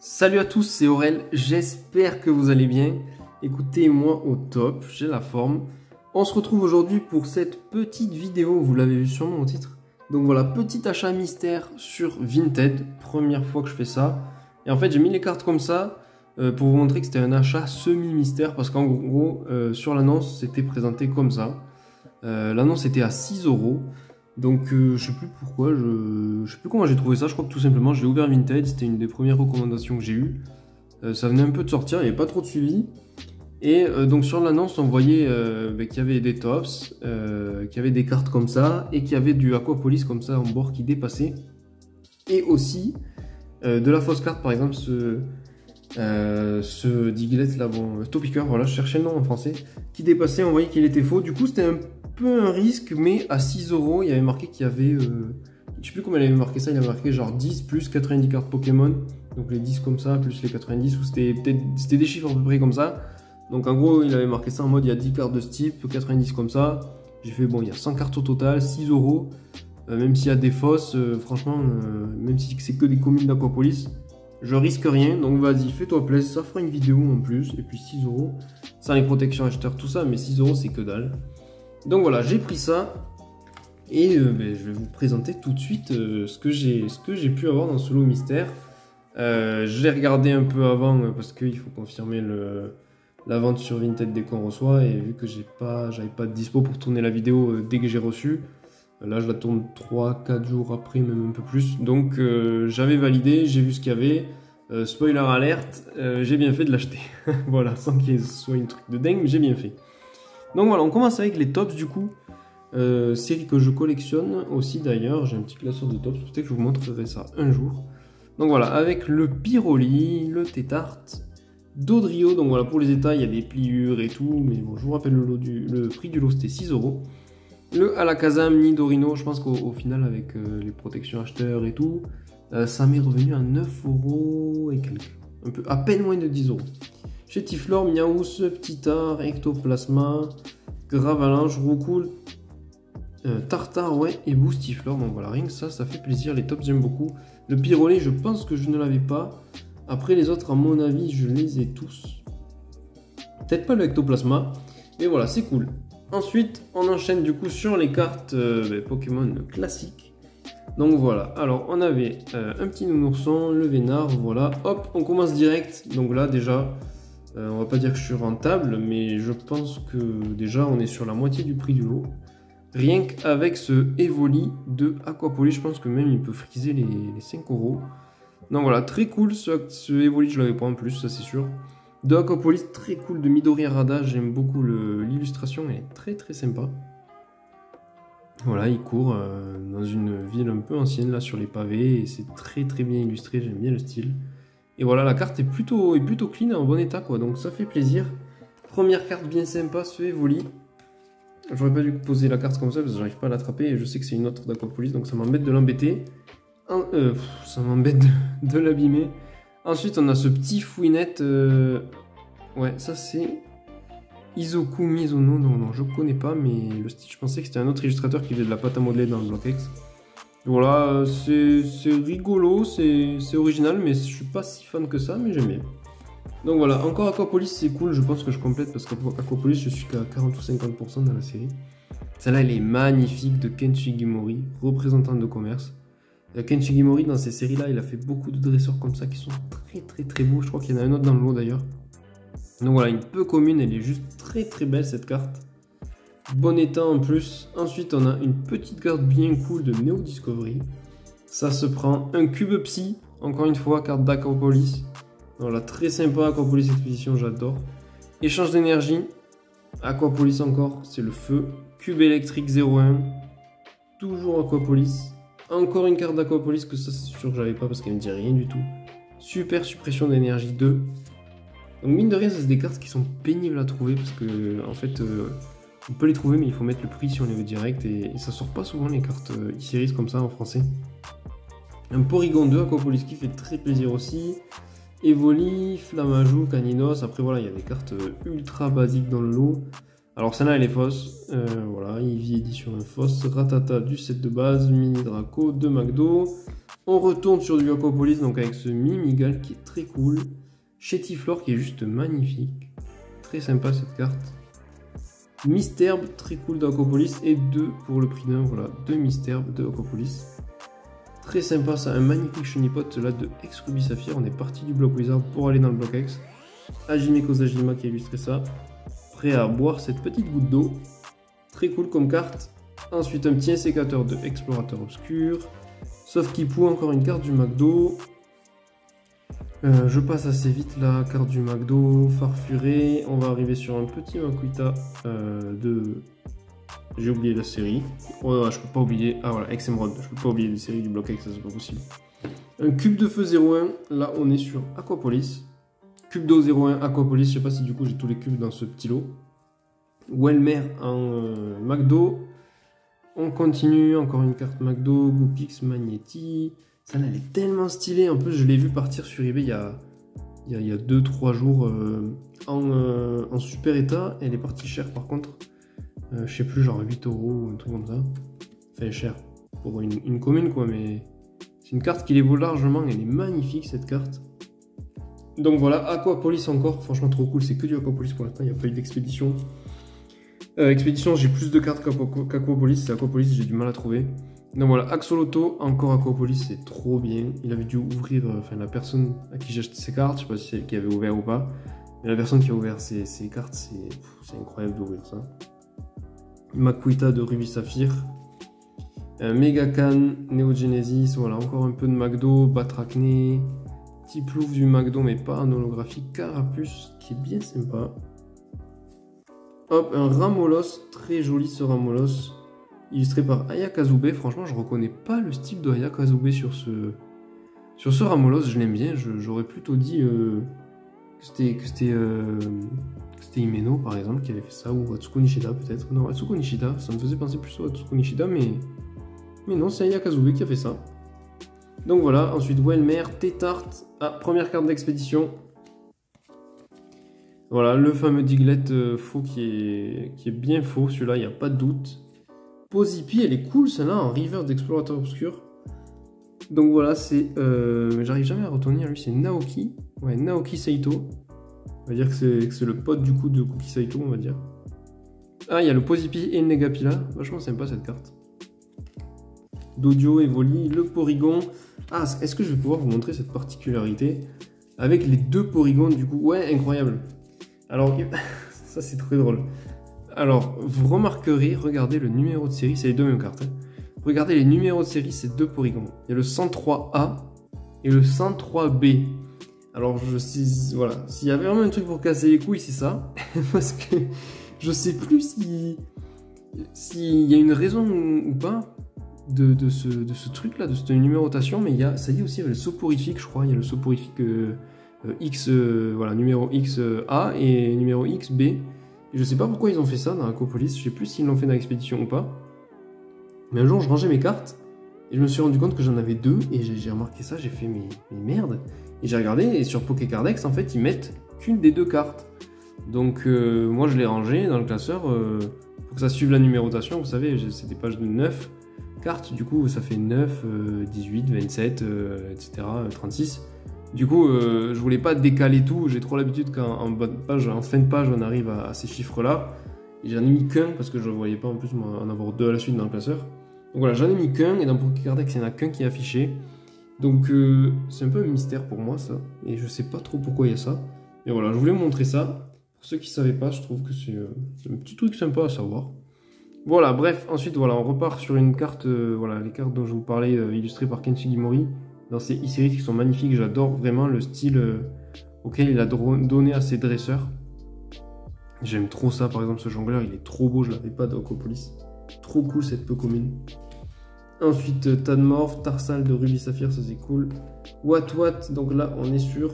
Salut à tous, c'est Aurel, j'espère que vous allez bien. Écoutez-moi au top, j'ai la forme. On se retrouve aujourd'hui pour cette petite vidéo, vous l'avez vu sûrement au titre. Donc voilà, petit achat mystère sur Vinted, première fois que je fais ça. Et en fait j'ai mis les cartes comme ça pour vous montrer que c'était un achat semi-mystère. Parce qu'en gros, sur l'annonce c'était présenté comme ça. L'annonce était à 6 €. Donc je sais plus pourquoi, je sais plus comment j'ai trouvé ça, je crois que tout simplement j'ai ouvert Vinted, c'était une des premières recommandations que j'ai eues. Ça venait un peu de sortir, il n'y avait pas trop de suivi. Et donc sur l'annonce on voyait qu'il y avait des tops, qu'il y avait des cartes comme ça, et qu'il y avait du Aquapolis comme ça en bord qui dépassait. Et aussi de la fausse carte, par exemple ce Diglett là, bon, Topiqueur, voilà, je cherchais le nom en français, qui dépassait, on voyait qu'il était faux, du coup c'était un peu un risque, mais à 6 €, il y avait marqué qu'il y avait, je sais plus comment il avait marqué ça, il avait marqué genre 10 plus 90 cartes Pokémon, donc les 10 comme ça, plus les 90, ou c'était des chiffres à peu près comme ça, donc en gros il avait marqué ça en mode il y a 10 cartes de ce type, 90 comme ça, j'ai fait bon il y a 100 cartes au total, 6 €, même s'il y a des fausses, franchement, même si c'est que des communes d'Aquapolis, je risque rien, donc vas-y, fais-toi plaisir, ça fera une vidéo en plus, et puis 6 €, sans les protections acheteurs, tout ça, mais 6 € c'est que dalle. Donc voilà, j'ai pris ça, et je vais vous présenter tout de suite ce que j'ai pu avoir dans ce lot mystère. Je l'ai regardé un peu avant, parce qu'il faut confirmer la vente sur Vinted dès qu'on reçoit, et vu que j'avais pas de dispo pour tourner la vidéo dès que j'ai reçu, là je la tourne 3-4 jours après, même un peu plus, donc j'avais validé, j'ai vu ce qu'il y avait, spoiler alerte, j'ai bien fait de l'acheter. Voilà, sans qu'il soit une truc de dingue, mais j'ai bien fait. Donc voilà, on commence avec les tops du coup, série que je collectionne aussi d'ailleurs, j'ai un petit classeur de tops, peut-être que je vous montrerai ça un jour. Donc voilà, avec le Pyroli, le Tétart, Dodrio, donc voilà, pour les états, il y a des pliures et tout, mais bon, je vous rappelle le prix du lot c'était 6 €. Le Alakazam Nidorino, je pense qu'au final avec les protections acheteurs et tout, ça m'est revenu à 9 € et quelques, un peu, à peine moins de 10 €. Chétiflore, Miaous, Ptitard, Ectoplasma, Gravalanche, Roucoule, Tartare, ouais, et Boostiflore. Donc voilà, rien que ça fait plaisir. Les tops, j'aime beaucoup. Le Pyroli, je pense que je ne l'avais pas. Après, les autres, à mon avis, je les ai tous. Peut-être pas le Ectoplasma, mais voilà, c'est cool. Ensuite, on enchaîne du coup sur les cartes Pokémon classiques. Donc voilà, alors on avait un petit nounourson, le Vénard, voilà. Hop, on commence direct. Donc là, déjà... on va pas dire que je suis rentable, mais je pense que déjà on est sur la moitié du prix du lot. Rien qu'avec ce Evoli de Aquapolis, je pense que même il peut friser les 5 €. Donc voilà, très cool ce Evoli, je l'avais pas en plus, ça c'est sûr. De Aquapolis, très cool, de Midori Arada, j'aime beaucoup l'illustration, elle est très très sympa. Voilà, il court dans une ville un peu ancienne là sur les pavés, et c'est très très bien illustré, j'aime bien le style. Et voilà, la carte est plutôt clean, en bon état quoi, donc ça fait plaisir. Première carte bien sympa, ce Evoli. J'aurais pas dû poser la carte comme ça parce que j'arrive pas à l'attraper et je sais que c'est une autre d'Aquapolis, donc ça m'embête de l'embêter. Ça m'embête de l'abîmer. Ensuite on a ce petit fouinette, ouais ça c'est Izoku Mizuno, non je connais pas, mais le style je pensais que c'était un autre illustrateur qui faisait de la pâte à modeler dans le Block-X. Voilà, c'est rigolo, c'est original, mais je suis pas si fan que ça, mais j'aime bien. Donc voilà, encore Aquapolis, c'est cool, je pense que je complète parce qu'Aquapolis, je suis qu'à 40 ou 50% dans la série. Celle-là, elle est magnifique, de Ken Sugimori, représentant de commerce. Ken Sugimori, dans ces séries-là, il a fait beaucoup de dresseurs comme ça qui sont très très très beaux. Je crois qu'il y en a un autre dans le lot d'ailleurs. Donc voilà, une peu commune, elle est juste très très belle cette carte. Bon état en plus. Ensuite on a une petite carte bien cool de Neo Discovery. Ça se prend un cube psy, encore une fois carte d'Aquapolis. Voilà, très sympa, Aquapolis Expédition, j'adore. Échange d'énergie, Aquapolis encore, c'est le feu. Cube électrique 01, toujours Aquapolis. Encore une carte d'Aquapolis, que ça c'est sûr que j'avais pas parce qu'elle me dit rien du tout. Super suppression d'énergie 2. Donc mine de rien, c'est des cartes qui sont pénibles à trouver parce que en fait... on peut les trouver, mais il faut mettre le prix si on les veut direct, et ça sort pas souvent les cartes e-series comme ça en français. Un Porygon 2 Aquapolis qui fait très plaisir aussi. Evoli, Flamajou, Caninos, après voilà, il y a des cartes ultra basiques dans le lot. Alors celle-là elle est fausse, voilà, Eevee édition fausse, Ratata du set de base, Mini Draco de McDo. On retourne sur du Aquapolis, donc avec ce Mimigal qui est très cool. Chétiflore qui est juste magnifique, très sympa cette carte. Misterbe, très cool d'Aquapolis, et 2 pour le prix d'un, voilà, 2 Misterbe de Aquapolis. Très sympa ça, un magnifique Chunipot là de Ex-Ruby Saphir, on est parti du bloc Wizard pour aller dans le bloc X. Hajime Kozajima qui a illustré ça. Prêt à boire cette petite goutte d'eau. Très cool comme carte. Ensuite un petit sécateur de Explorateur Obscur. Sauf Kipu, encore une carte du McDo. Je passe assez vite la carte du McDo. Farfuré. On va arriver sur un petit Makuita de... J'ai oublié la série. Oh, je peux pas oublier. Ah voilà, Ex-Emerald. Je peux pas oublier les séries du bloc X, ça c'est pas possible. Un cube de feu 01. Là on est sur Aquapolis. Cube d'eau 01 Aquapolis, je sais pas si du coup j'ai tous les cubes dans ce petit lot. Welmer en McDo. On continue, encore une carte McDo, Goopix, Magneti. Celle-là elle est tellement stylée, en plus je l'ai vu partir sur eBay il y a 2-3 jours en super état. Elle est partie chère par contre, je sais plus, genre 8 € ou un truc comme ça. Enfin cher, pour une commune quoi, mais c'est une carte qui les vaut largement, elle est magnifique cette carte. Donc voilà, Aquapolis encore, franchement trop cool, c'est que du Aquapolis pour l'instant, il n'y a pas eu d'expédition. Expédition, j'ai plus de cartes qu'Aquapolis, c'est Aquapolis, j'ai du mal à trouver. Donc voilà, Axolotl, encore Aquapolis, c'est trop bien. Il avait dû ouvrir, enfin la personne à qui j'ai acheté ces cartes, je sais pas si c'est elle qui avait ouvert ou pas, mais la personne qui a ouvert ces cartes, c'est incroyable d'ouvrir ça. Makuita de Ruby Saphir. Megacan, Neo Genesis, voilà, encore un peu de McDo, Batracné. Petit plouf du McDo, mais pas en holographique. Carapuce, qui est bien sympa. Hop, un Ramolos, très joli ce Ramolos. Illustré par Aya Kazube. Franchement, je reconnais pas le style de Aya Kazube sur ce Ramolos, je l'aime bien. J'aurais plutôt dit que c'était Himeno, par exemple, qui avait fait ça, ou Atsuko Nishida, peut-être. Non, Atsuko Nishida, ça me faisait penser plus à Atsuko Nishida, mais non, c'est Aya Kazube qui a fait ça. Donc voilà, ensuite Welmer, Tétart, première carte d'expédition. Voilà, le fameux Diglett faux qui est bien faux, celui-là, il n'y a pas de doute. Pozipi, elle est cool, celle-là, en River d'Explorateur Obscur. Donc voilà, c'est... j'arrive jamais à retenir, lui, c'est Naoki. Ouais, Naoki Saito. On va dire que c'est le pote, du coup, de Kuki Saito, on va dire. Ah, il y a le Pozipi et le Negapila. Vachement sympa, cette carte. Dodio, Evoli, le Porygon. Ah, est-ce que je vais pouvoir vous montrer cette particularité avec les 2 Porygons du coup? Ouais, incroyable. Alors, ça c'est très drôle. Alors, vous remarquerez, regardez le numéro de série, c'est les 2 mêmes cartes. Hein. Regardez les numéros de série, c'est 2 Porygons. Il y a le 103A et le 103B. Alors, voilà, s'il y avait vraiment un truc pour casser les couilles, c'est ça. Parce que je sais plus s'il y a une raison ou pas de ce truc là, de cette numérotation, mais ça y est aussi, il y a le soporifique, je crois, il y a le soporifique X, voilà, numéro X A et numéro X B. Et je sais pas pourquoi ils ont fait ça dans Aquapolis, je sais plus s'ils l'ont fait dans l'expédition ou pas. Mais un jour, je rangeais mes cartes et je me suis rendu compte que j'en avais 2 et j'ai remarqué ça, j'ai fait mais merde. Et j'ai regardé et sur Pokécardex, en fait, ils mettent qu'une des 2 cartes. Donc moi, je l'ai rangé dans le classeur pour que ça suive la numérotation. Vous savez, c'est des pages de 9 cartes, du coup ça fait 9, 18, 27, etc., 36. Du coup, je voulais pas décaler tout, j'ai trop l'habitude qu'en bas de page, en fin de page, on arrive à ces chiffres-là. Et j'en ai mis qu'un, parce que je ne voyais pas en plus moi, en avoir 2 à la suite dans le classeur. Donc voilà, j'en ai mis qu'un, et dans Pokécardex, il n'y en a qu'un qui est affiché. Donc c'est un peu un mystère pour moi ça, et je sais pas trop pourquoi il y a ça. Mais voilà, je voulais vous montrer ça. Pour ceux qui ne savaient pas, je trouve que c'est un petit truc sympa à savoir. Voilà, bref, ensuite voilà, on repart sur une carte, voilà, les cartes dont je vous parlais, illustrées par Ken Sugimori, dans ces e-series qui sont magnifiques. J'adore vraiment le style auquel il a donné à ses dresseurs. J'aime trop ça, par exemple ce jongleur, il est trop beau, je l'avais pas d'Aquapolis. Trop cool cette peu commune. Ensuite, Tadmorph, Tarsal de Ruby Saphir, ça c'est cool. What, donc là on est sur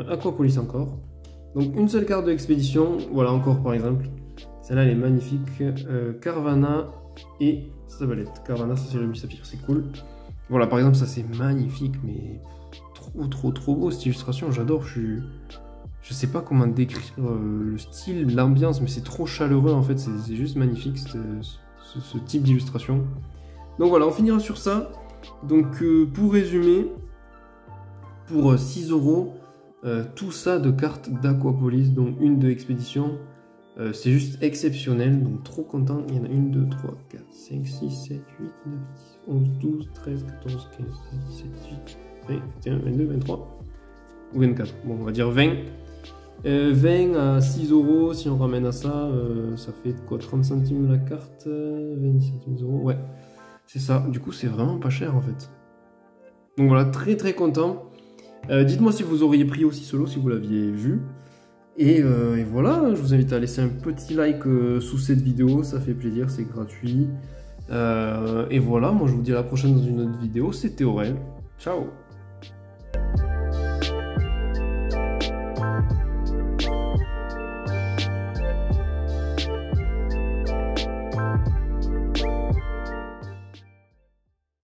Aquapolis encore. Donc une seule carte de expédition, voilà encore par exemple. Celle-là elle est magnifique. Carvana et Sabalette. Carvana, ça c'est Ruby Saphir, c'est cool. Voilà, par exemple ça c'est magnifique, mais trop beau cette illustration, j'adore. Je sais pas comment décrire le style, l'ambiance, mais c'est trop chaleureux en fait, c'est juste magnifique ce type d'illustration. Donc voilà, on finira sur ça. Donc pour résumer, pour 6 €, tout ça de cartes d'Aquapolis, donc une de expédition, c'est juste exceptionnel, donc trop content. Il y en a 1, 2, 3, 4, 5, 6, 7, 8, 9, 10, 11, 12, 13, 14, 15, 16, 17, 18, 20, 21, 22, 23 ou 24. Bon, on va dire 20. 20 à 6 €, si on ramène à ça, ça fait quoi, 30 centimes la carte, 20 centimes d'euros, ouais, c'est ça. Du coup, c'est vraiment pas cher en fait. Donc voilà, très très content. Dites-moi si vous auriez pris aussi solo, si vous l'aviez vu. Et voilà, je vous invite à laisser un petit like sous cette vidéo, ça fait plaisir, c'est gratuit. Et voilà, moi je vous dis à la prochaine dans une autre vidéo, c'était Aurel. Ciao!